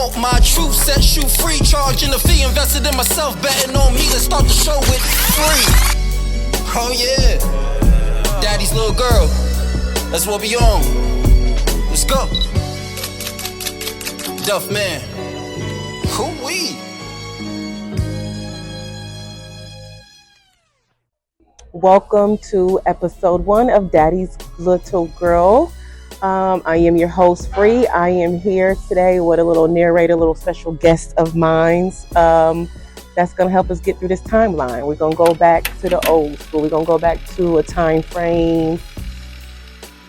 hope my truth sets you free. Charging the fee, invested in myself, betting on me. Let's start the show with free. Oh yeah, daddy's little girl. That's what we on. Let's go. Duff man. Hoo-wee. Welcome to episode 1 of Daddy's Little Girl. I am your host, Free. I am here today with a little narrator, a little special guest of mine that's going to help us get through this timeline. We're going to go back to the old school. We're going to go back to a time frame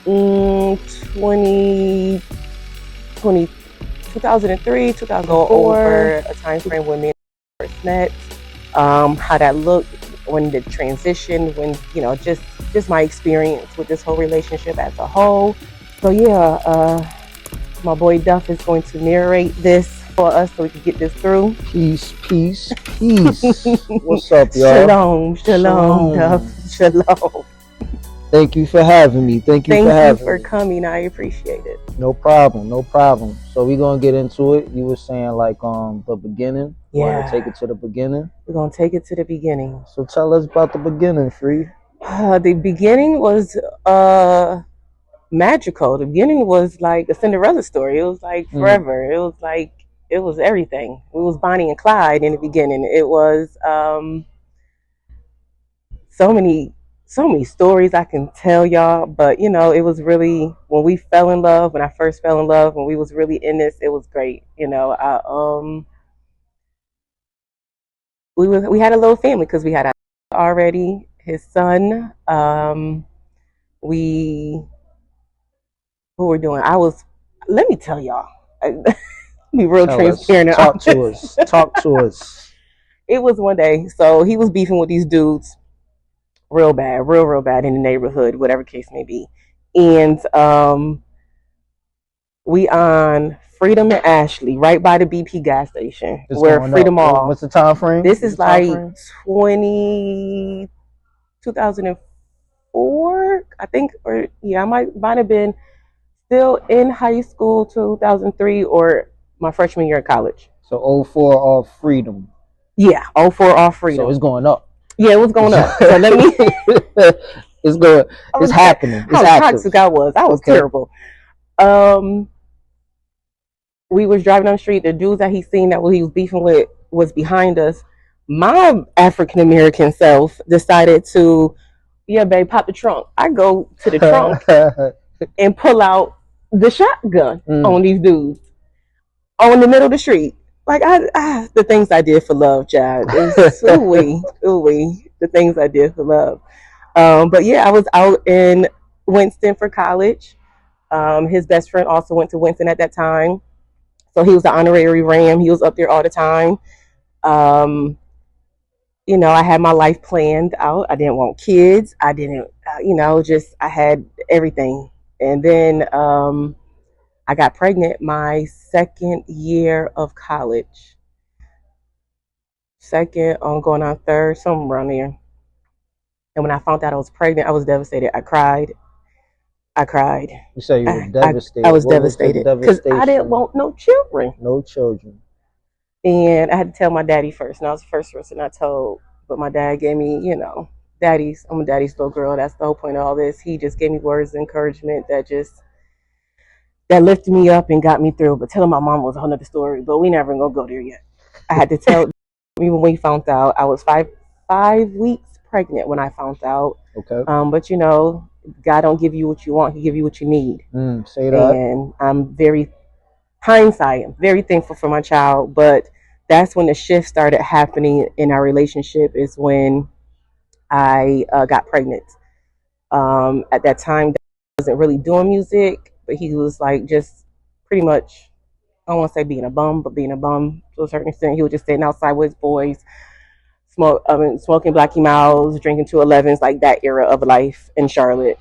2003, 2004, over a time frame when me and first met, how that looked, when the transition, when, just my experience with this whole relationship as a whole. So yeah, my boy Duff is going to narrate this for us so we can get this through. Peace. What's up, y'all? Shalom, Duff. Shalom. Thank you for having me. Thank you for coming. I appreciate it. No problem. So we're gonna get into it. You were saying the beginning. Yeah. Take it to the beginning. We're gonna take it to the beginning. So tell us about the beginning, Free. The beginning was magical. The beginning was like a Cinderella story. It was like forever. It was like it was everything. It was Bonnie and Clyde in the beginning. It was so many stories I can tell y'all, but it was really when we fell in love, when I first fell in love, when we was really in this, it was great. We had a little family because we had already his son. What we're doing. Let me tell y'all. Be real transparent. Talk to us. It was one day, so he was beefing with these dudes real bad in the neighborhood, whatever case may be. And we on Freedom and Ashley, right by the BP gas station. Where Freedom Mall. What's the time frame? This is like 2004, I think, or I might have been still in high school, 2003, or my freshman year of college. So 04 off Freedom. Yeah, 04 off Freedom. So it's going up. Yeah, it was going up. So let me. It's happening. How toxic I was. I was terrible. We was driving down the street. The dudes that he seen that he was beefing with was behind us. My African American self decided to, babe, pop the trunk. I go to the trunk and pull out the shotgun on these dudes on the middle of the street. Like the things I did for love, child. It's ooh-wee, the things I did for love. But yeah, I was out in Winston for college. His best friend also went to Winston at that time, so he was the honorary Ram. He was up there all the time. I had my life planned out. I didn't want kids. I didn't, I had everything. And then I got pregnant my second year of college. Second, going on third, somewhere around there. And when I found out I was pregnant, I was devastated. I cried. You say you were devastated. I was devastated because I didn't want no children. No children. And I had to tell my daddy first. And I was the first person I told. But my dad gave me, I'm a daddy's little girl. That's the whole point of all this. He just gave me words of encouragement that lifted me up and got me through. But telling my mom was a whole nother story. But we never gonna go there yet. I had to tell even when we found out. I was five weeks pregnant when I found out. Okay. But God don't give you what you want. He give you what you need. Say that. And I'm very thankful for my child. But that's when the shift started happening in our relationship, is when I got pregnant. At that time, I wasn't really doing music, but he was like just pretty much, I don't want to say being a bum, but being a bum to a certain extent. He was just sitting outside with his boys, smoking Blackie Miles, drinking 211s, like that era of life in Charlotte.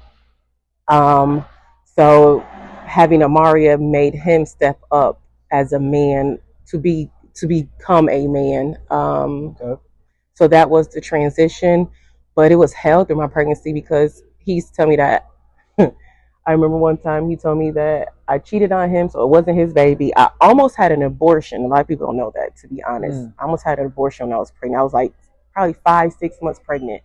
So having Amaria made him step up as a man to become a man. So that was the transition, but it was hell through my pregnancy because he used to tell me that. I remember one time he told me that I cheated on him, so it wasn't his baby. I almost had an abortion. A lot of people don't know that, to be honest. I almost had an abortion when I was pregnant. I was like probably 5-6 months pregnant.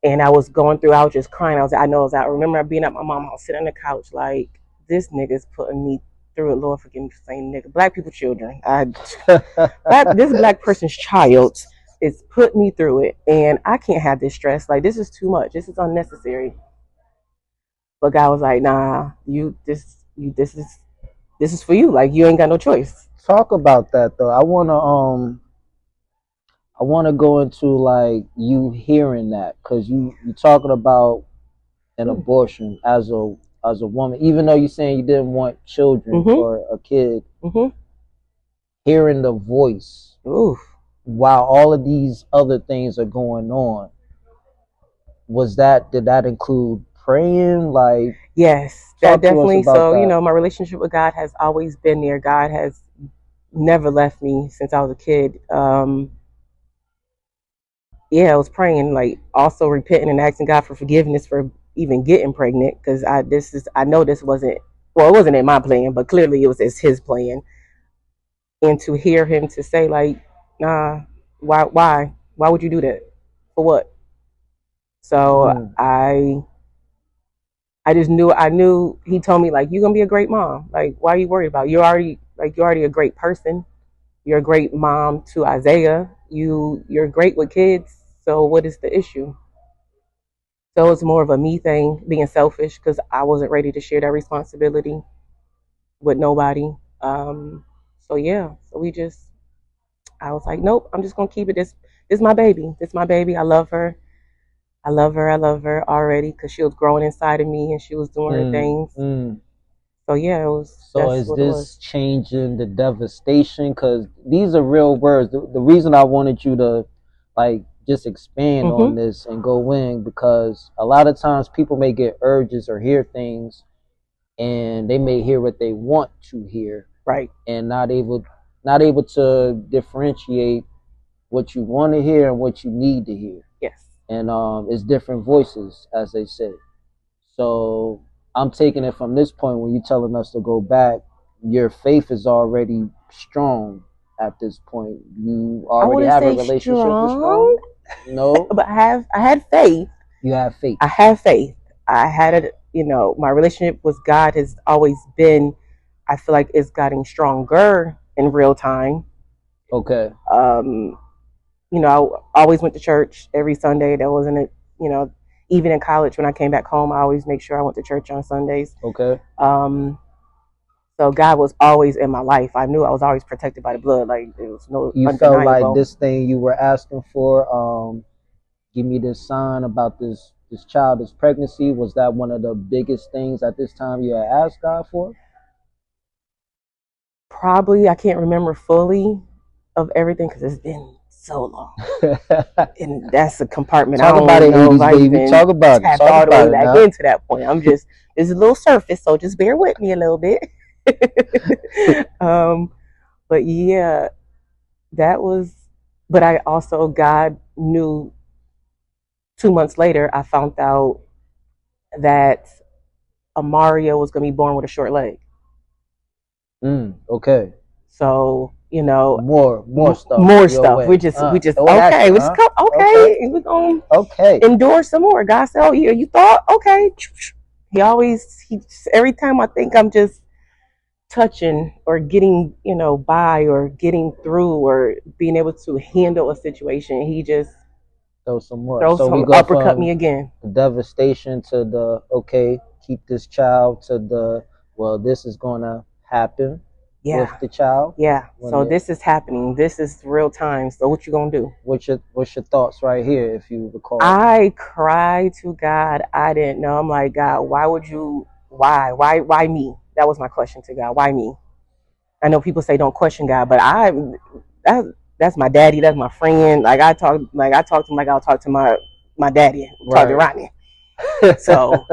And I was going through, I was just crying. I remember being at my mom's house, sitting on the couch, like, this nigga's putting me through it. Lord, forgive me for saying nigga. Black people, children. This black person's child is put me through it. And I can't have this stress. Like, this is too much. This is unnecessary. But God was like, nah, this is for you. Like, you ain't got no choice. Talk about that though. I wanna go into like you hearing that, because you talking about an abortion as a woman, even though you're saying you didn't want children or a kid. Hearing the voice while all of these other things are going on, did that include praying? Like, yes, that definitely. So that. My relationship with God has always been there. God has never left me since I was a kid. I was praying, like, also repenting and asking God for forgiveness for even getting pregnant, because I know this wasn't, well, it wasn't in my plan, but clearly it was his plan. And to hear him to say, like, nah, why would you do that? For what? So I knew he told me, like, you're gonna be a great mom. Like, why are you worried about it? You're already a great person. You're a great mom to Isaiah. You're great with kids. So what is the issue? So it's more of a me thing, being selfish, because I wasn't ready to share that responsibility with nobody. So I was like, nope, I'm just gonna keep it. This is my baby. This is my baby. I love her. I love her already, because she was growing inside of me and she was doing her things. So it was. So is this changing the devastation? Because these are real words. The reason I wanted you to like just expand on this and go in, because a lot of times people may get urges or hear things, and they may hear what they want to hear, right, and not able to differentiate what you want to hear and what you need to hear. Yes. And it's different voices, as they say. So I'm taking it from this point, when you're telling us to go back, your faith is already strong at this point. You already have a relationship with strong. No, but I had faith. You have faith. I have faith. I had it. My relationship with God has always been, I feel like it's getting stronger in real time. Okay. I always went to church every Sunday. That wasn't it. Even in college, when I came back home, I always make sure I went to church on Sundays. Okay. So God was always in my life. I knew I was always protected by the blood. Like, there was no. You felt like this thing you were asking for, give me this sign about this child, this pregnancy. Was that one of the biggest things at this time you had asked God for? Probably. I can't remember fully of everything, because it's been so long. And that's a compartment. Talk about it, 80s, baby. Talk about it. All the way back into that point. It's a little surface, so just bear with me a little bit. But yeah, that was. But I also, God knew. 2 months later, I found out that Amaria was going to be born with a short leg. Okay. So more stuff. More stuff. We just okay. We're gonna endure some more. God said, "Oh yeah, you thought okay." He every time I think I'm just touching or getting by or getting through or being able to handle a situation, he just throw some more. Uppercut me again. The devastation to the keep this child, to the this is gonna happen. Yeah. With the child. Yeah. So this is happening. This is real time. So what you gonna do? What's your thoughts right here, if you recall? I cried to God. I didn't know. I'm like, God, why would you? Why me? That was my question to God. Why me? I know people say don't question God, but that's my daddy. That's my friend. Like I talk to him like I'll talk to my daddy. Talk to Rodney. So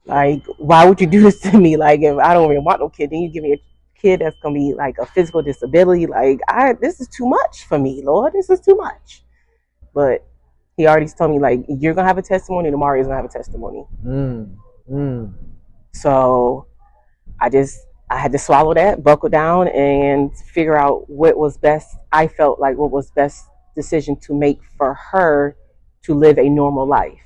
like, why would you do this to me? Like, if I don't even want no kid, then you give me a kid that's gonna be like a physical disability. Like, this is too much for me, Lord. This is too much. But he already told me, like, you're gonna have a testimony. Tomorrow is gonna have a testimony. So I had to swallow that, buckle down, and figure out what was best. I felt like what was best decision to make for her to live a normal life.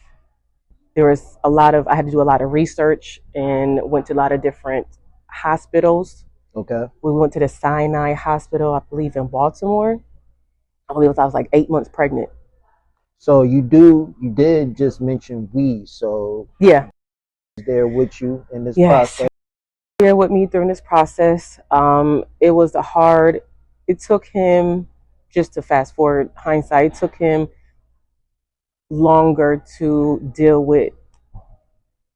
There was I had to do a lot of research and went to a lot of different hospitals. Okay. We went to the Sinai Hospital, I believe, in Baltimore. I was like 8 months pregnant. So you did just mention we. So Yeah. there with you in this Yes. process. There with me during this process. It took him, just to fast forward hindsight, it took him longer to deal with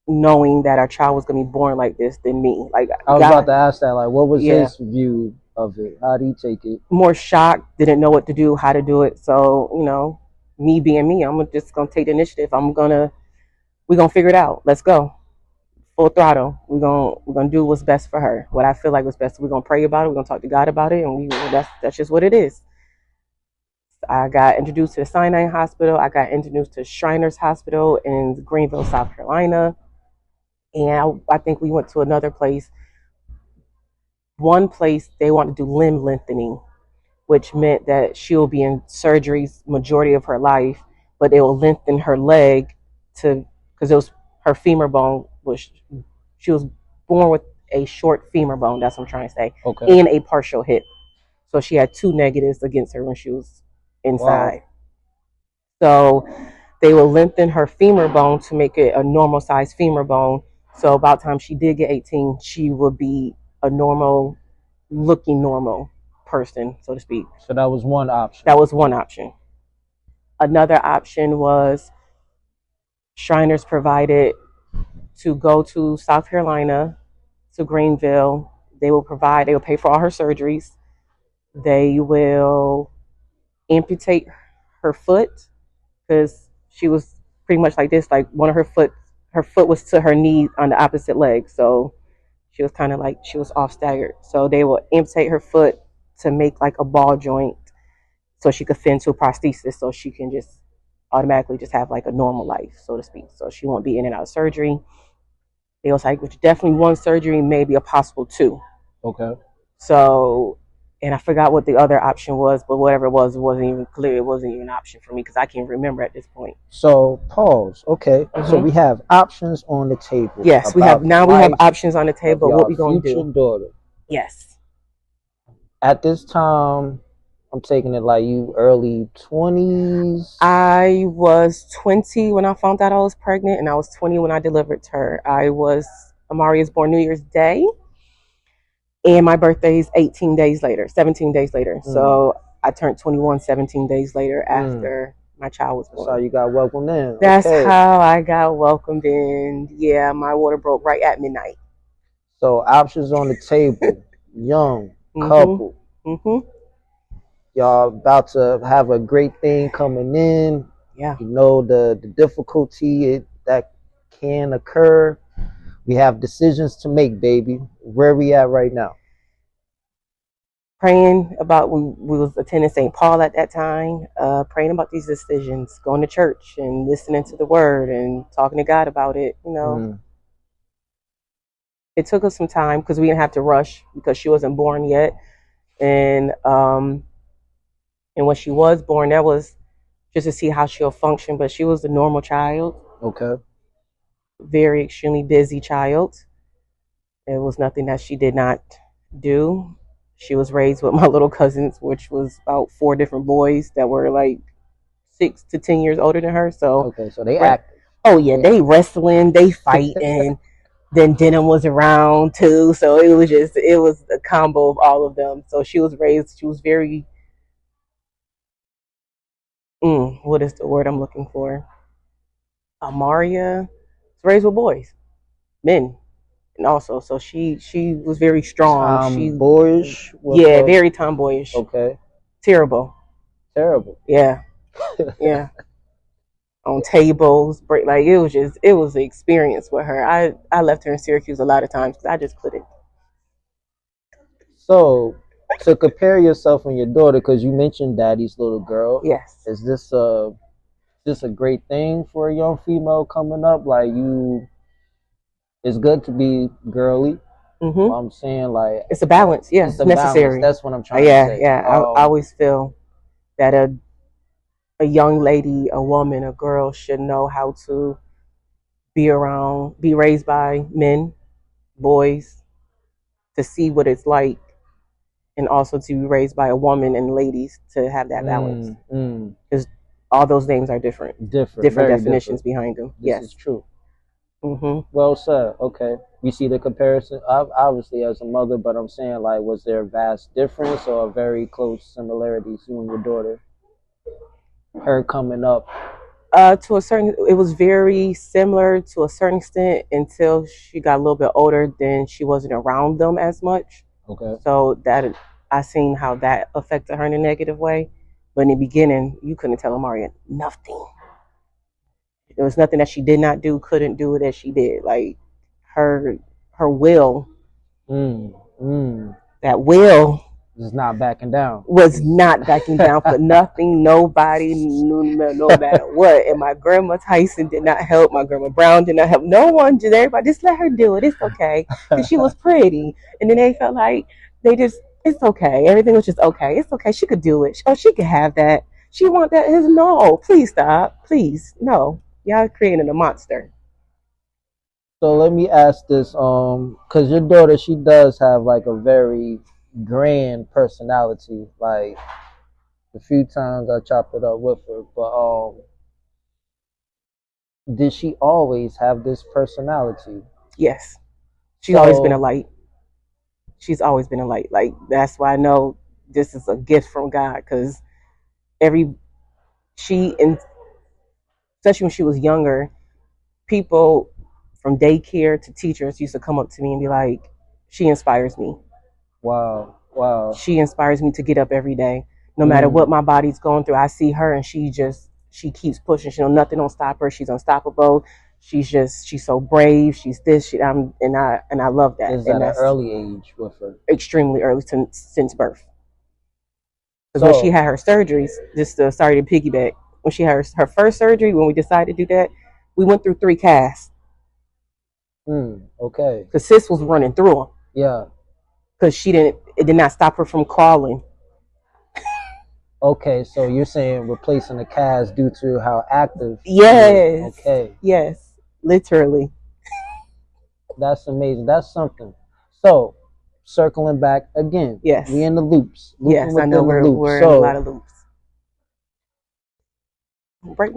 knowing that our child was going to be born like this than me. Like, I was about to ask that, like, what was his view of it? How did he take it? More shocked, didn't know what to do, how to do it. So, you know, me being me, I'm just going to take the initiative. We're going to figure it out. Let's go. Full throttle. We're gonna do what's best for her. What I feel like was best. We're gonna pray about it. We're gonna talk to God about it, and that's just what it is. I got introduced to the Sinai Hospital. I got introduced to Shriners Hospital in Greenville, South Carolina, and I think we went to another place. One place they wanted to do limb lengthening, which meant that she'll be in surgeries majority of her life, but they will lengthen her leg because it was her femur bone she was born with a short femur bone. That's what I'm trying to say. Okay. And a partial hip. So she had 2 negatives against her when she was inside. Wow. So they will lengthen her femur bone to make it a normal size femur bone. So about the time she did get 18, she would be a normal person, so to speak. So that was one option. That was one option. Another option was Shriners provided to go to South Carolina, to Greenville. They will pay for all her surgeries. They will amputate her foot because she was pretty much like this, like her foot was to her knee on the opposite leg. So she was kind of like, she was off staggered. So they will amputate her foot to make like a ball joint so she could fit into a prosthesis so she can just automatically just have like a normal life, so to speak. So she won't be in and out of surgery. They was like, which definitely one surgery, maybe a possible 2. Okay. So, and I forgot what the other option was, but whatever it wasn't even clear. It wasn't even an option for me because I can't remember at this point. So pause. Okay. Mm-hmm. So we have options on the table. Yes, we have options on the table. What we gonna do? Future daughter. Yes. At this time, I'm taking it like you early 20s. I was 20 when I found out I was pregnant, and I was 20 when I delivered her. Amari is born New Year's Day, and my birthday is 17 days later. So I turned 21 17 days later after my child was born. That's how you got welcomed in. That's how I got welcomed in. Yeah, my water broke right at midnight. So options on the table. Young couple. Mm-hmm. Y'all about to have a great thing coming in. Yeah. You know the difficulty that can occur. We have decisions to make, baby. Where we at right now? Praying about, we was attending St. Paul at that time, praying about these decisions, going to church and listening to the word and talking to God about it, you know. It took us some time because we didn't have to rush because she wasn't born yet. And when she was born, that was just to see how she'll function. But she was a normal child. Okay. Very extremely busy child. It was nothing that she did not do. She was raised with my little cousins, which was about 4 different boys that were like 6 to 10 years older than her. So okay, so they act. Oh yeah, they wrestling, they fighting. Then Denim was around too, so it was a combo of all of them. So she was very what is the word I'm looking for? Amaria was raised with boys, men, and also so she was very strong. Tomboyish? Yeah, very tomboyish. Okay. Terrible. Yeah. Yeah. On tables, like it was an experience with her. I left her in Syracuse a lot of times because I just couldn't. So to compare yourself and your daughter, because you mentioned daddy's little girl. Yes. Is this a great thing for a young female coming up? Like it's good to be girly. I'm saying like it's a balance. Yeah, it's a necessary. balance. That's what I'm trying to say. Yeah. I always feel that a young lady, a woman, a girl should know how to be raised by men, boys, to see what it's like, and also to be raised by a woman and ladies to have that balance. Because all those names are different. Different definitions behind them. This is true. Well said. Okay. You see the comparison? Obviously, as a mother, but I'm saying, like, was there a vast difference or a very close similarities, you and your daughter? Her coming up? To a certain, it was very similar to a certain extent until she got a little bit older. Then she wasn't around them as much. Okay. So that I seen how that affected her in a negative way. But in the beginning, you couldn't tell Amaria nothing. There was nothing that she did not do, couldn't do it as she did. Like her will, that will is not backing down. Was not backing down for nothing, nobody, no matter what. And my grandma Tyson did not help. My grandma Brown did not help. No one did. Everybody just let her do it. It's okay. Because she was pretty. And then they felt like it's okay. Everything was just okay. It's okay. She could do it. Oh, she could have that. She want that. No, please stop. Please, no. Y'all creating a monster. So let me ask this, because your daughter, she does have like a very grand personality. Like the few times I chopped it up with her, but did she always have this personality? Yes, she's always been a light. She's always been a light. Like that's why I know this is a gift from God, because especially when she was younger, people from daycare to teachers used to come up to me and be like, she inspires me. Wow. She inspires me to get up every day. No matter what my body's going through, I see her and she keeps pushing. Nothing don't stop her. She's unstoppable. She's so brave. She's this. And I love that. Is that an early age with her? Extremely early, since birth. Because when she had her surgeries, sorry to piggyback, when she had her first surgery, when we decided to do that, we went through 3 casts. Okay. Because sis was running through them. Yeah. Because it did not stop her from crawling. Okay, so you're saying replacing the cast due to how active? Yes. Okay. Yes, literally. That's amazing. That's something. So, circling back again. Yes. We in the loops. Yes, I know we're in a lot of loops.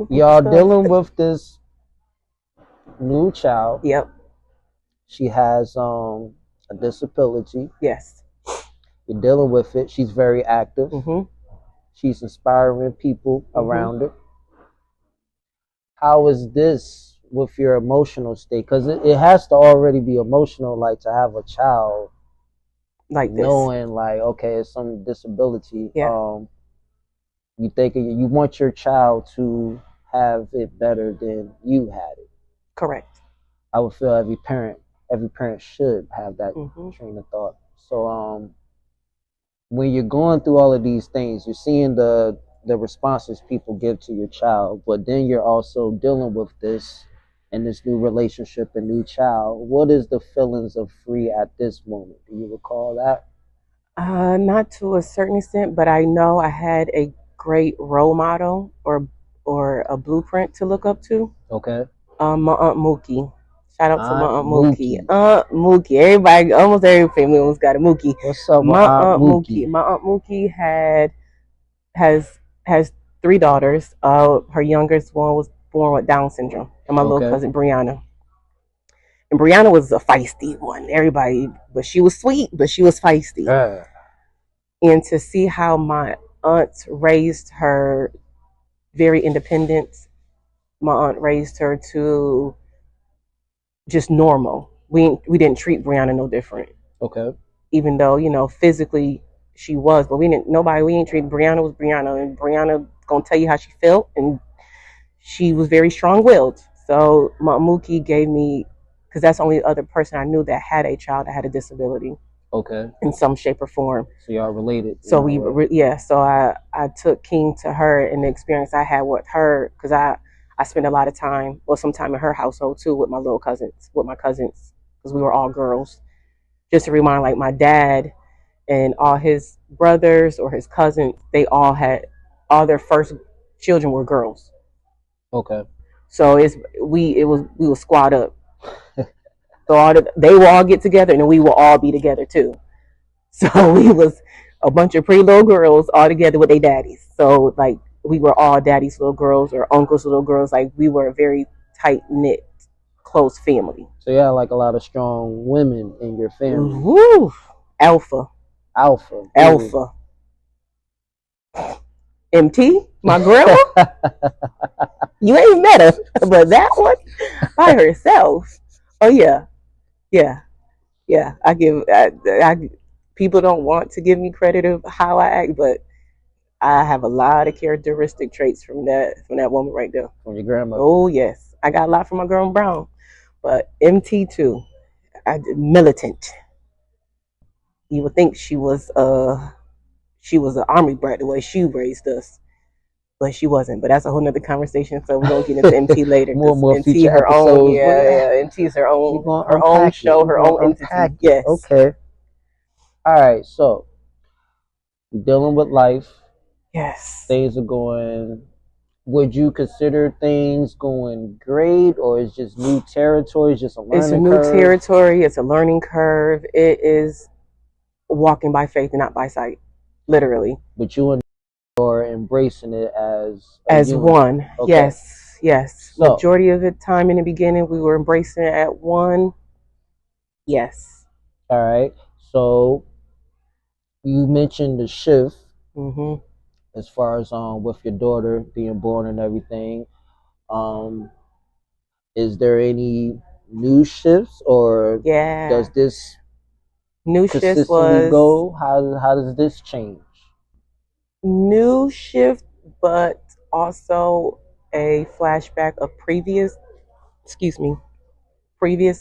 Y'all dealing with this new child. Yep. She has a disability. Yes. You're dealing with it. She's very active. She's inspiring people around her. How is this with your emotional state? Because it has to already be emotional, like to have a child like this, knowing like, okay, it's some disability. Yeah. You think you want your child to have it better than you had it. Correct. I would feel every parent should have that train of thought. So when you're going through all of these things, you're seeing the responses people give to your child, but then you're also dealing with this and this new relationship and new child. What is the feelings of Free at this moment? Do you recall that? Not to a certain extent, but I know I had a great role model or a blueprint to look up to. Okay. My Aunt Mookie. Shout out to my Aunt Mookie. Aunt Mookie. Everybody, almost every family almost got a Mookie. What's up, my Aunt Mookie? My Aunt Mookie has 3 daughters. Her youngest one was born with Down syndrome, and my little cousin Brianna. And Brianna was a feisty one. But she was sweet, but she was feisty. And to see how my aunt raised her very independent. My aunt raised her to just normal. We didn't treat Brianna no different. Okay. Even though, physically she was, but we ain't treat Brianna was Brianna, and Brianna gonna tell you how she felt, and she was very strong-willed. So my Mookie gave me, because that's the only other person I knew that had a child that had a disability. Okay. In some shape or form. So y'all related. So so I took King to her, and the experience I had with her, because I spent a lot of time, some time in her household too, with my cousins, because we were all girls. just to remind, like my dad and all his brothers or his cousins, they all had all their first children were girls. Okay. So we would squad up. So they will all get together, and then we will all be together too. So we was a bunch of pretty little girls all together with their daddies. So like we were all daddy's little girls or uncle's little girls. Like we were a very tight knit, close family. So you had like a lot of strong women in your family. Woo! Alpha. Alpha. Alpha. MT, my grandma. You ain't met her, but that one by herself. Oh yeah, yeah. I people don't want to give me credit of how I act, but I have a lot of characteristic traits from that woman right there. From your grandmother. Oh yes, I got a lot from my girl Brown, but MT too. Militant. You would think she was an army brat the way she raised us, but she wasn't. But that's a whole nother conversation. So we're gonna get into MT later. more MT future her episodes. own, MT is her own show, her own entity. Yes. Okay. All right. So you're dealing with life. Yes. Things are going. Would you consider things going great, or is just new territory? Just a learning curve? It's a new territory. It's a learning curve. It is walking by faith and not by sight, literally. But you and are embracing it as one. Okay. Yes. So, majority of the time in the beginning, we were embracing it at one. Yes. All right. So you mentioned the shift. Mm-hmm. As far as with your daughter being born and everything, is there any new shifts, or does this new shift go? How does this change? New shift, but also a flashback of previous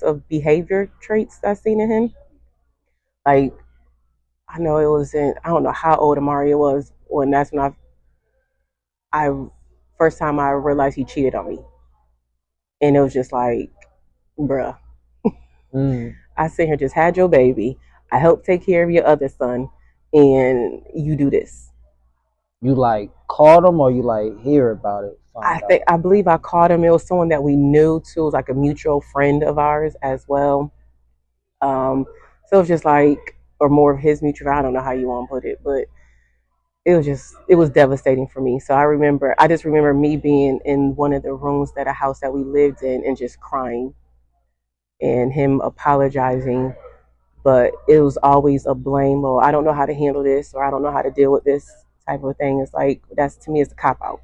of behavior traits I've seen in him. Like I know it was I don't know how old Amari was when that's when I first time I realized he cheated on me. And it was just like, bruh. I sit here, just had your baby. I helped take care of your other son, and you do this. You like caught him, or you like hear about it? I believe I caught him. It was someone that we knew too, it was like a mutual friend of ours as well. So it was just like, or more of his mutual. I don't know how you want to put it, but it was devastating for me. So I just remember me being in one of the rooms at a house that we lived in and just crying, and him apologizing, but it was always a blame. Or I don't know how to handle this, or I don't know how to deal with this type of thing. It's like, that's, to me, it's a cop out.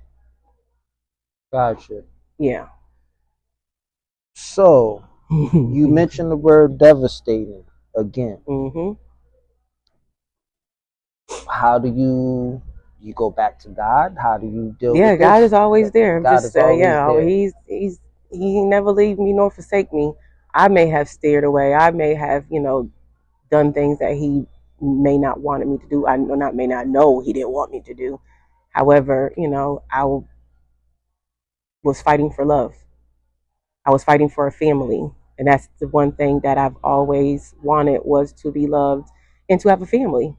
Gotcha. Yeah. So you mentioned the word devastating again. Mm-hmm. How do you go back to God? How do you deal with this? God is always there. God is always there. He never leave me nor forsake me. I may have steered away. I may have, done things that he may not wanted me to do. May not know he didn't want me to do. However, I was fighting for love. I was fighting for a family. And that's the one thing that I've always wanted, was to be loved and to have a family.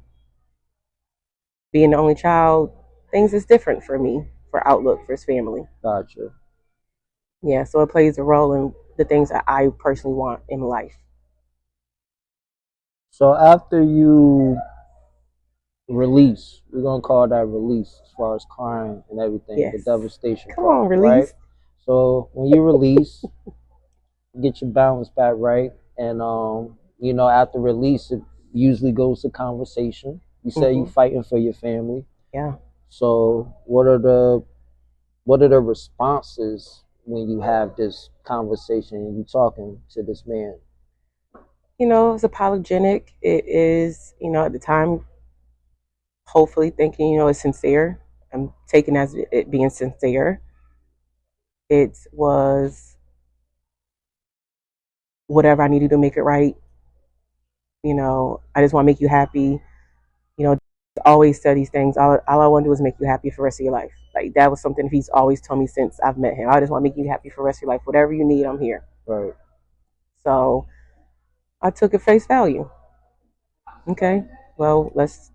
Being the only child, things is different for me, for outlook, for his family. Gotcha. Yeah, so it plays a role in the things that I personally want in life. So after you release, we're going to call that release, as far as crying and everything, the devastation. Come on, release. Right? So when you release, get your balance back, right? And, after release, it usually goes to conversation. You say you're fighting for your family. Yeah. So what are the responses when you have this conversation and you talking to this man? It's apologetic. It is, at the time, hopefully thinking, it's sincere. I'm taking as it being sincere. It was whatever I needed to make it right. I just want to make you happy. Always said these things. All I want to do is make you happy for the rest of your life. Like, that was something he's always told me since I've met him. I just want to make you happy for the rest of your life. Whatever you need, I'm here. Right. So I took it face value. Okay, well, let's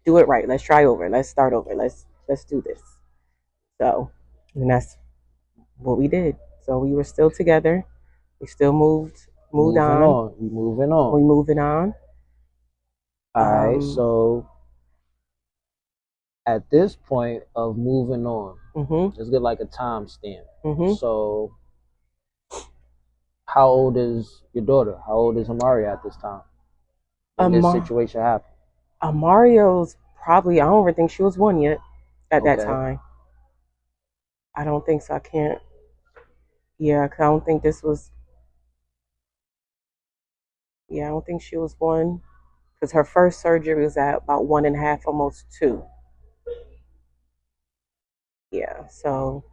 do it right. Let's try over. Let's start over. Let's do this. So, and that's what we did. So we were still together. We still moved Moving on. on. We moving on. We moving on. All right. So at this point of moving on, let's get like a timestamp. So, how old is your daughter? How old is Amari at this time when this situation happened? Mario's probably, I don't even think she was 1 yet at that time. I don't think so. I can't. Yeah, 'cause I don't think this was. Yeah, I don't think she was 1. Because her first surgery was at about 1.5, almost 2. Yeah, so.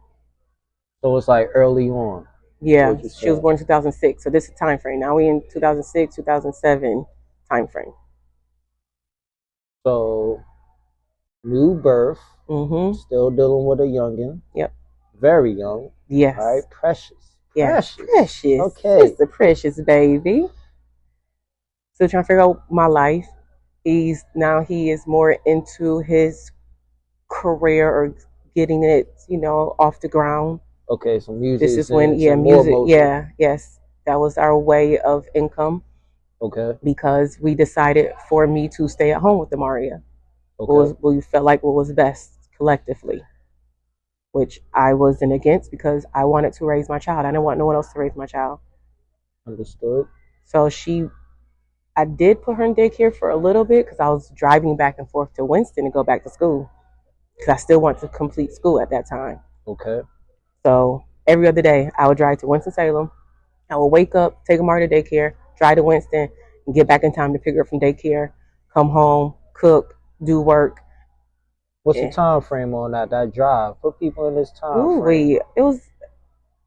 So it's like early on. Yeah, she was born in 2006. So this is time frame. Now we in 2006, 2007 time frame. So, new birth. Still dealing with a youngin. Yep. Very young. Yes. All right. Precious. Yeah. Precious. Okay. It's the precious baby. Still trying to figure out my life. He is more into his career or getting it, off the ground. Okay, so music. This is when, music. Yeah, yes, that was our way of income. Okay. Because we decided for me to stay at home with Maria. Okay. We felt like what was best collectively, which I wasn't against because I wanted to raise my child. I didn't want no one else to raise my child. Understood. So I did put her in daycare for a little bit because I was driving back and forth to Winston to go back to school because I still wanted to complete school at that time. Okay. So every other day I would drive to Winston-Salem. I would wake up, take Amari to daycare, drive to Winston, and get back in time to pick her up from daycare, come home, cook, do work. What's the time frame on that drive? Put people in this time frame. It was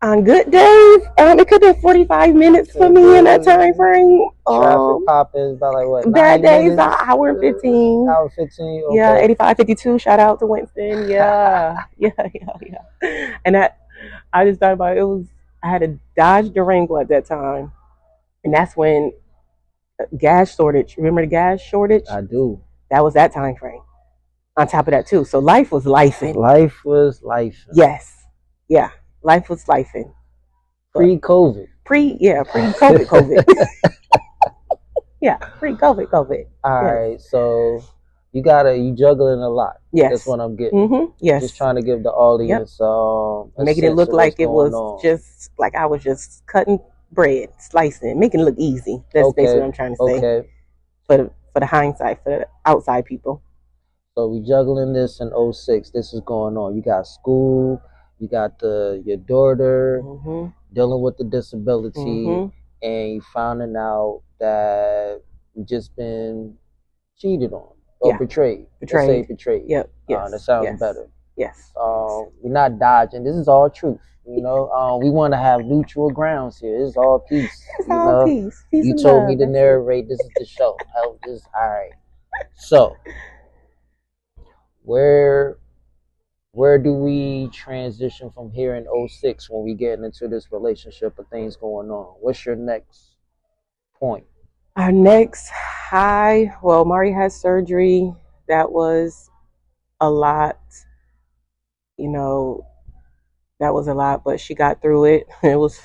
on good days. It could have been 45 minutes for me in that time frame. Traffic popping about like what? Bad days, an hour and 15. Hour 15. Okay. Yeah, 85, 52. Shout out to Winston. Yeah, yeah. And I just thought about it. I had a Dodge Durango at that time, and that's when gas shortage. Remember the gas shortage? I do. That was that time frame. On top of that too, so life was lifing. Life was lifing. Yes, yeah, life was lifing. Pre-COVID. Pre-COVID. Yeah, pre-COVID. All right, so you juggling a lot. Yes, that's what I'm getting. Yes, just trying to give the audience making it look like it was just like I was just cutting bread, slicing, making it look easy. That's basically what I'm trying to say. Okay. For the hindsight, for the outside people. So we juggling this in 06. This is going on. You got school. You got your daughter dealing with the disability, and you finding out that you just been cheated on or betrayed. Let's say betrayed. Yep. Yes. That sounds better. Yes. We're not dodging. This is all truth. We want to have neutral grounds here. It's all peace. It's all peace. You told me to narrate. This is the show. All right. So. Where do we transition from here in 06 when we get into this relationship of things going on? What's your next point? Our next high, well, Mari had surgery. That was a lot. That was a lot, but she got through it. It was,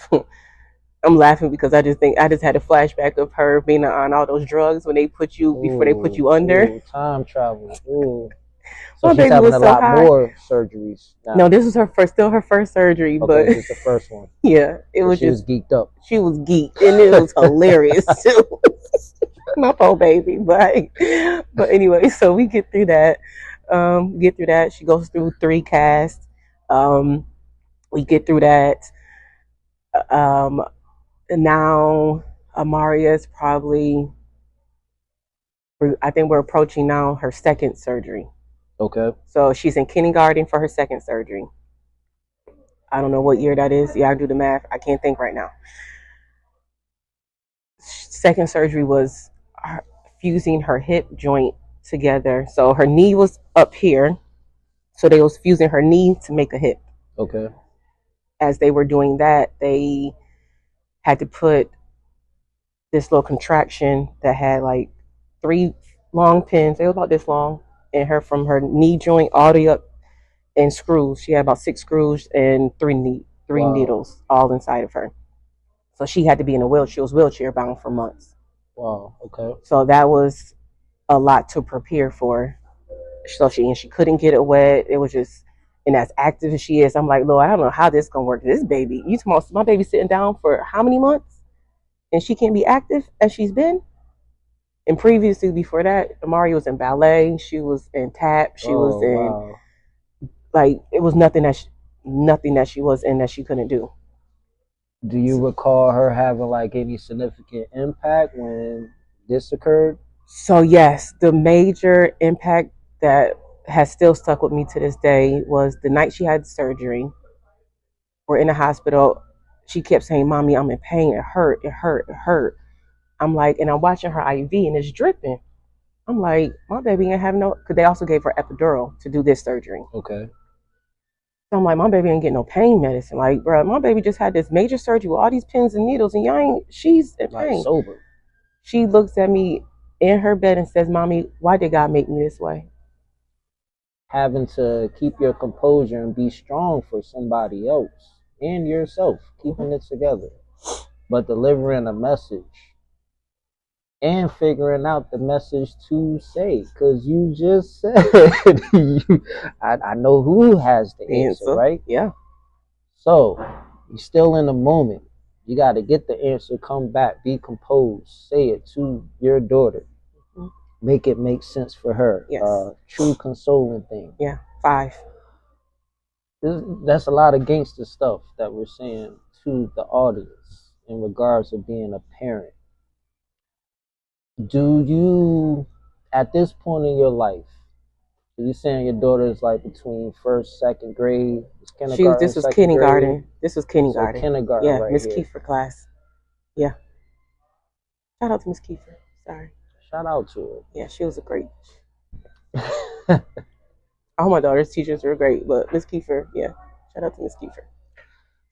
I'm laughing because I just had a flashback of her being on all those drugs when they put you, before they put you under. Time travel. Ooh. So she's having a lot more surgeries now. No, this was still her first surgery, but this is the first one. Yeah, she was geeked up. She was geeked, and it was hilarious too. My poor baby, but anyway, so we get through that. She goes through 3 casts. We get through that. Now Amaria is probably. I think we're approaching now her second surgery. Okay. So she's in kindergarten for her second surgery. I don't know what year that is. Yeah, I do the math. I can't think right now. Second surgery was fusing her hip joint together. So her knee was up here. So they was fusing her knee to make a hip. this little contraction that had like 3 long pins. It was about this long in her, from her knee joint all the way up, and screws. She had about 6 screws and 3 Wow. needles all inside of her. So she had to be in a wheelchair. She was wheelchair bound for months. Wow. Okay. So that was a lot to prepare for. So she couldn't get it wet. It was just, and as active as she is, I'm like, Lord, I don't know how this gonna work. This baby, my baby sitting down for how many months, and she can't be active as she's been. And previously, before that, Amari was in ballet. She was in tap. She was in, wow. like, it was nothing that she was in that she couldn't do. Do you recall her having like any significant impact when this occurred? So yes, the major impact that has still stuck with me to this day was the night she had surgery. We're in the hospital. She kept saying, "Mommy, I'm in pain. It hurt. It hurt. It hurt." I'm like, and I'm watching her IV and it's dripping. I'm like, my baby ain't have no, because they also gave her epidural to do this surgery. Okay. So I'm like, my baby ain't getting no pain medicine. Like, bro, my baby just had this major surgery with all these pins and needles, and she's in pain. Like sober. She looks at me in her bed and says, "Mommy, why did God make me this way?" Having to keep your composure and be strong for somebody else and yourself, keeping it together, but delivering a message and figuring out the message to say, because you just said I know who has the answer, right? Yeah. So you're still in the moment. You got to get the answer, come back, be composed, say it to your daughter, make it make sense for her. Yes. True consoling thing. Yeah. 5. That's a lot of gangster stuff that we're saying to the audience in regards to being a parent. Do you, at this point in your life, are you saying your daughter is like between 1st, 2nd grade? This was kindergarten. Grade? This was kindergarten. So kindergarten, yeah, right Miss here. Kiefer class. Yeah. Shout out to Miss Kiefer. Sorry. Shout out to her. Yeah, she was a great. All my daughter's teachers were great, but Miss Kiefer, yeah. Shout out to Miss Kiefer.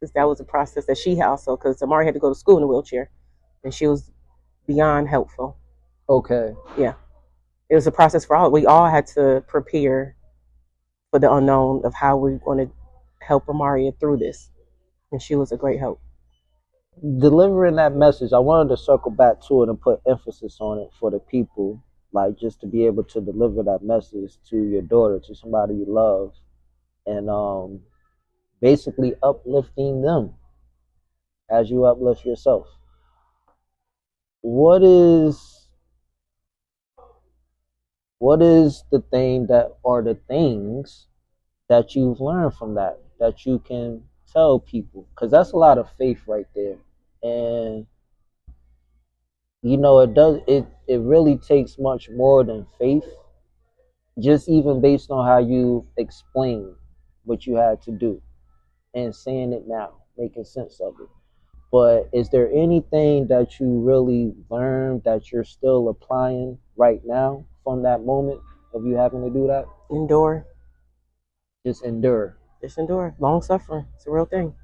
Because that was a process that she also, because Amari had to go to school in a wheelchair, and she was beyond helpful. Okay. Yeah. It was a process for all. We all had to prepare for the unknown of how we want to help Amari through this. And she was a great help. Delivering that message, I wanted to circle back to it and put emphasis on it for the people, like just to be able to deliver that message to your daughter, to somebody you love, and basically uplifting them as you uplift yourself. What is the thing that are the things that you've learned from that you can tell people? Because that's a lot of faith right there. And it really takes much more than faith, just even based on how you explain what you had to do and saying it now, making sense of it. But is there anything that you really learned that you're still applying right now from that moment of you having to do that? Endure. Just endure. Just endure. Long suffering. It's a real thing.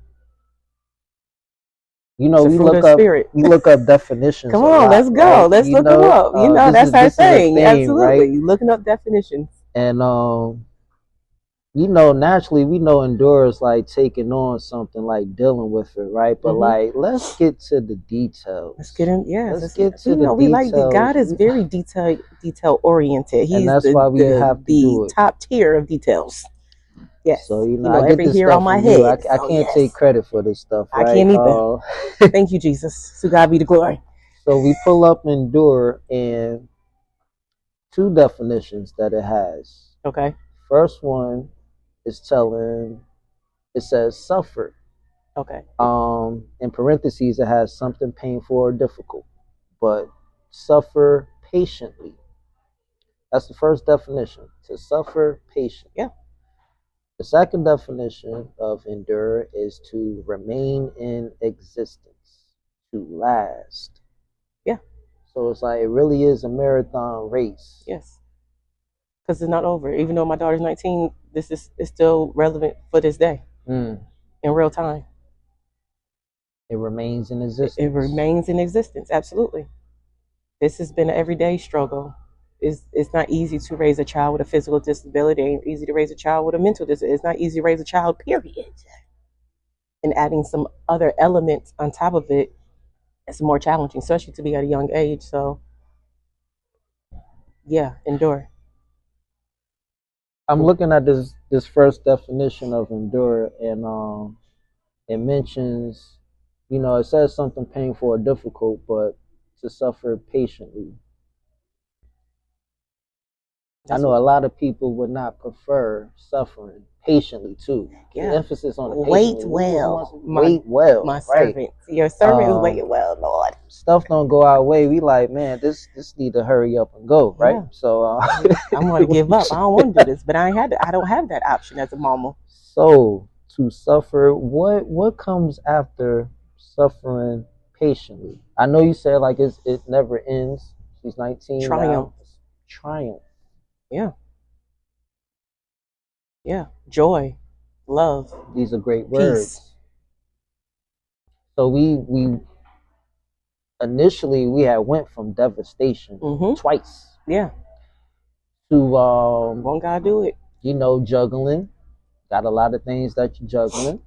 We look up definitions. Come on, let's go. Right? Let's look them up. That's our thing. Absolutely. Right? You're looking up definitions. And naturally we know endure is like taking on something, like dealing with it, right? But like, let's get to the details. Let's get in. Yeah, let's get to the details. We like God is very detail oriented. He's and that's why we have to do it. Top tier of details. Yes. So I get this stuff on my head. I can't take credit for this stuff. Right? I can't either. Thank you, Jesus. To God be the glory. So we pull up endure and 2 definitions that it has. Okay. First one is it says suffer. Okay. In parentheses, it has something painful or difficult, but suffer patiently. That's the first definition, to suffer patiently. Yeah. The second definition of endure is to remain in existence, to last. Yeah. So it's like, it really is a marathon race. Yes. Because it's not over. Even though my daughter's 19, this is still relevant for this day in real time. It remains in existence. It remains in existence. Absolutely. This has been an everyday struggle. It's not easy to raise a child with a physical disability. It ain't easy to raise a child with a mental disability. It's not easy to raise a child, period. And adding some other elements on top of it, it's more challenging, especially to be at a young age. So, yeah, endure. I'm looking at this first definition of endure, and it mentions, it says something painful or difficult, but to suffer patiently. I know a lot of people would not prefer suffering patiently too. Yeah. The emphasis on the wait patiently. well. Wait well. My right. servant. Your servant is waiting well, Lord. Stuff don't go our way. We like, man, this need to hurry up and go, right? Yeah. So I'm gonna give up. I don't want to do this, but I don't have that option as a mama. So to suffer, what comes after suffering patiently? I know you said like it never ends. She's 19 Triumph. now. Triumph. Yeah. Yeah. Joy. Love. These are great words. Peace. So we initially we had went from devastation twice. Yeah. To won't God do it? Juggling. Got a lot of things that you're juggling.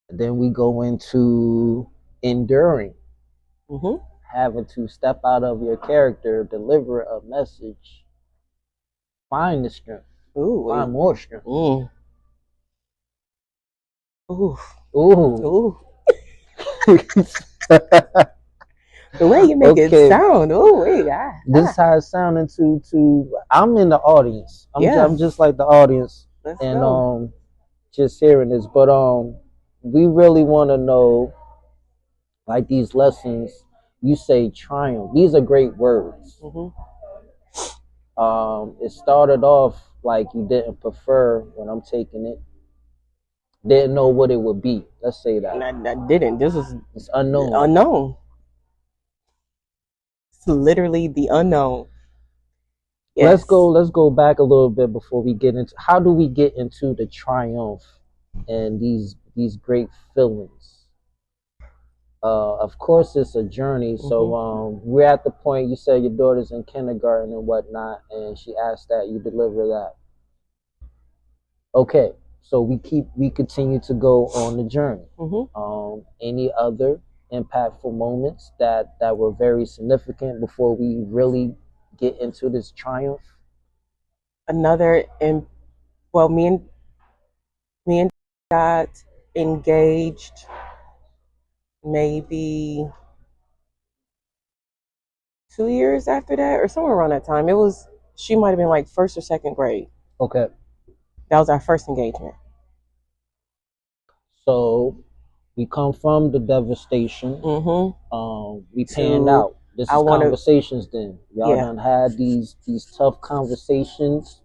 And then we go into enduring. Having to step out of your character, deliver a message, find the strength, find more strength. Ooh. Ooh. Ooh. The way you make it sound, This is how it's sounding to I'm in the audience. I'm just like the audience. Let's and go. Just hearing this. But we really want to know, like, these lessons. You say triumph. These are great words. It started off like you didn't prefer when I'm taking it. Didn't know what it would be. Let's say that. I didn't. It's unknown. Unknown. It's literally the unknown. Yes. Let's go back a little bit before we get into how do we get into the triumph and these great feelings. Of course, it's a journey. So we're at the point you said your daughter's in kindergarten and whatnot, and she asked that you deliver that. Okay, so we continue to go on the journey. Any other impactful moments that were very significant before we really get into this triumph? Me and got engaged maybe 2 years after that, or somewhere around that time. She might have been like first or second grade. Okay. That was our first engagement. So we come from the devastation. We panned out. This is conversations then. Y'all done had these tough conversations.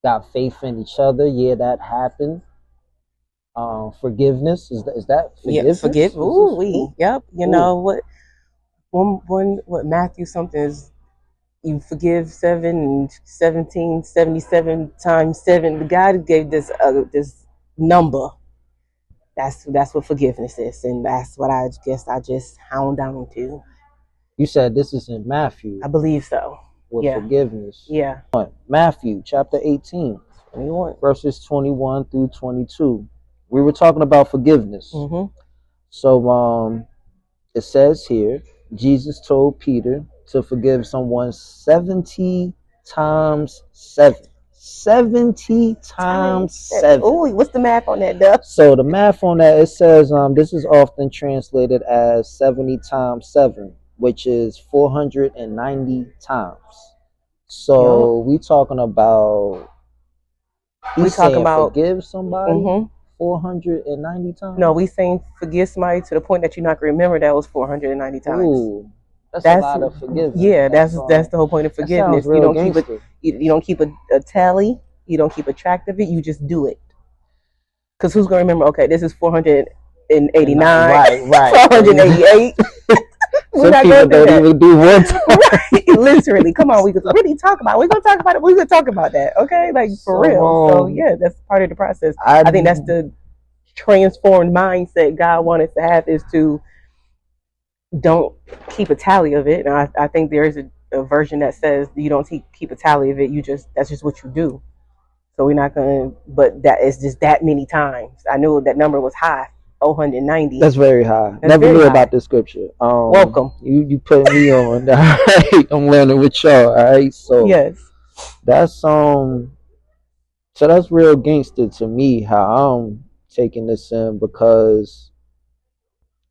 Got faith in each other. Yeah, that happened. Forgiveness. Is that forgiveness? Yeah, Yep. You know what? What Matthew something is, you forgive 77 times 7. God gave this number. That's what forgiveness is, and that's what I guess I just hound down to. You said this is in Matthew. I believe so. With forgiveness. Yeah. Matthew chapter 18, 21. verses 21 through 22. We were talking about forgiveness. So it says here, Jesus told Peter to forgive someone 70 times 7. 70 times 7. Oh, what's the math on that, Duff? So the math on that, it says this is often translated as 70 times 7, which is 490 times. So we talking about forgive somebody 490 times? No, we saying forgive somebody to the point that you're not gonna remember that was 490 times. Ooh, that's a lot of forgiveness. Yeah, that's the whole point of forgiveness. You don't keep a tally. You don't keep a track of it. You just do it. Because who's gonna remember? Okay, this is 489. Right. 488. Some people don't even do one time. Right, literally. Come on, we could really talk about it. We're gonna talk about it. We're gonna talk about that. Okay, like for real. So yeah, that's part of the process. I think that's the transformed mindset God wanted to have is to don't keep a tally of it. And I think there is a version that says you don't keep a tally of it. That's just what you do. So we're not gonna. But that is just that many times. I knew that number was high, 490. That's very high. That's Never very knew high. about this scripture. Welcome. You put me on. All right, I'm learning with y'all. All right, so yes, that's so that's real gangster to me. How I'm taking this in, because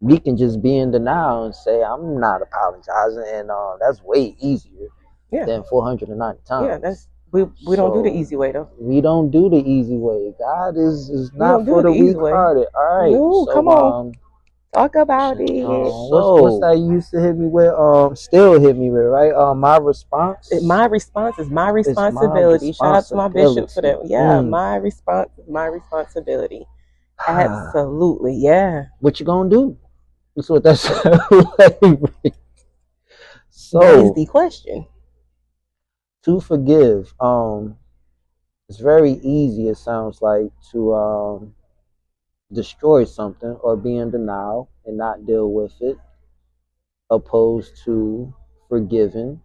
we can just be in denial and say I'm not apologizing, and that's way easier than 490 times. Yeah, that's we don't do the easy way though. We don't do the easy way. God is not for the weak-hearted. All right, no, so come on, talk about it. What's that you used to hit me with? Still hit me with, right? My response. My response is my responsibility. Shout out to my bishop for that. Yeah, my response is my responsibility. Absolutely, yeah. What you gonna do? That's what that's. So that is the question. To forgive, it's very easy. It sounds like to destroy something or be in denial and not deal with it, opposed to forgiving,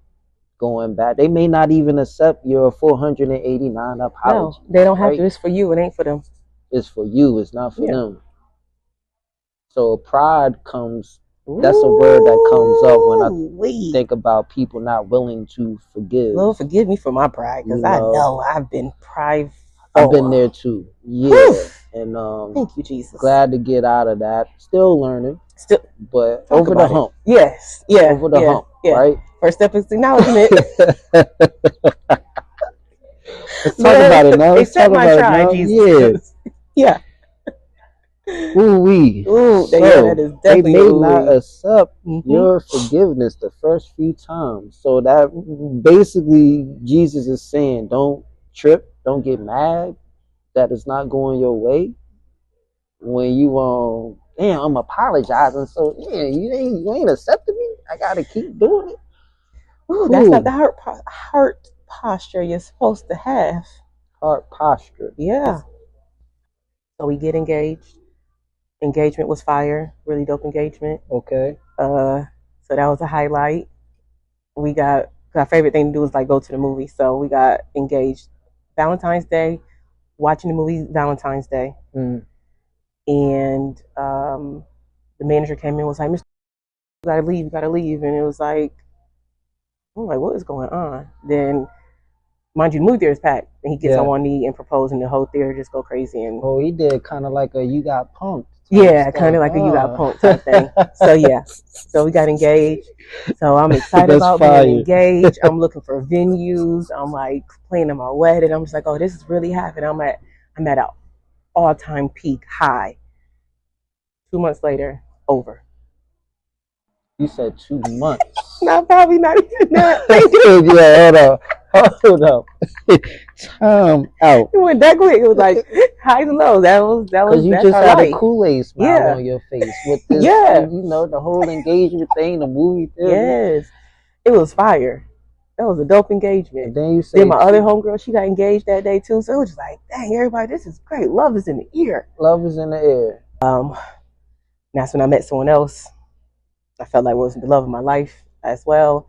going back. They may not even accept your 489 apology. No, they don't have to. It's for you. It ain't for them. It's for you. It's not for them. So pride comes. That's a word that comes up when I think about people not willing to forgive. Lord, forgive me for my pride, because I know I've been prideful. I've been there too. Yeah. And thank you, Jesus. Glad to get out of that. Still learning. But over the hump. Yes. Yeah. Over the hump. Yeah. Right? First step is acknowledgement. Let's talk about it now. Let's talk about pride, it now. Jesus. Yeah. Ooh-wee. Ooh, so that is they definitely may not accept your forgiveness the first few times. So that basically Jesus is saying, don't trip, don't get mad that it's not going your way. When you damn, I'm apologizing. So yeah, you ain't accepting me. I gotta keep doing it. Ooh, that's not the heart posture you're supposed to have. Heart posture. Yeah. So we get engaged. Engagement was fire, really dope engagement. Okay. So that was a highlight. Our favorite thing to do was like go to the movie. So we got engaged Valentine's Day, watching the movie Valentine's Day. And the manager came in and was like, Mr. You gotta leave. And it was like, I'm like, what is going on? Then, mind you, the movie theater is packed. And he gets on one knee and proposes, and the whole theater just go crazy. And he did kind of like a you got punked. Yeah, kind of like a you got punked type thing. So yeah, so we got engaged. So I'm excited about being engaged. I'm looking for venues. I'm like planning my wedding. I'm just like, oh, this is really happening. I'm at an all-time peak high. 2 months later, over. You said 2 months. No, probably not even that. Yeah, hold up. Time out. It went that quick. It was like highs and lows. That was. Because you just had a Kool-Aid smile on your face with this. The whole engagement thing, the movie thing. Yes, it was fire. That was a dope engagement. And then you said, then my other homegirl, she got engaged that day too. So it was just like, dang, everybody, this is great. Love is in the air. Love is in the air. That's when I met someone else. I felt like it was the love of my life as well.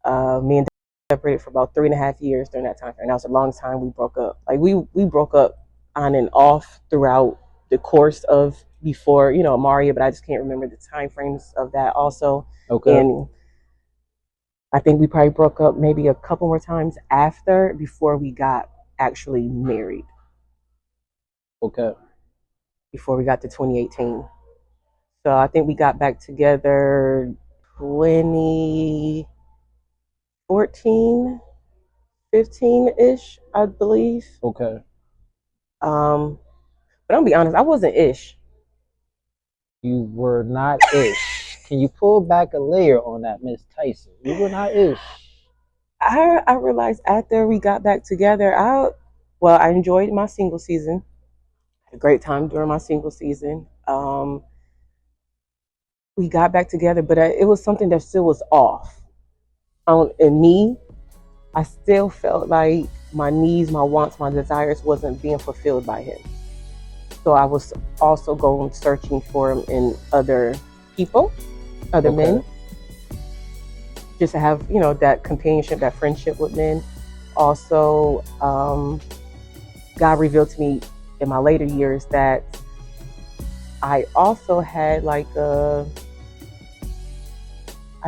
Me and separated for about 3.5 years during that time frame. That was a long time we broke up. Like we broke up on and off throughout the course of before, Maria, but I just can't remember the time frames of that also. Okay. And I think we probably broke up maybe a couple more times before we got actually married. Okay. Before we got to 2018. So I think we got back together 2014, 15-ish, I believe. Okay. But I'm gonna be honest, I wasn't ish. You were not ish. Can you pull back a layer on that, Miss Tyson? You were not ish. I realized after we got back together, I enjoyed my single season. Had a great time during my single season. We got back together, but it was something that still was off. And me, I still felt like my needs, my wants, my desires wasn't being fulfilled by him. So I was also going searching for him in other people, other men, just to have, you know, that companionship, that friendship with men. Also, God revealed to me in my later years that I also had like I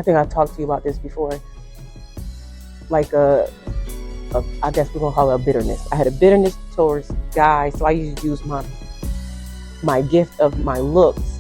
think I talked to you about this before, like I guess we're gonna call it a bitterness. I had a bitterness towards guys, so I used to use my gift of my looks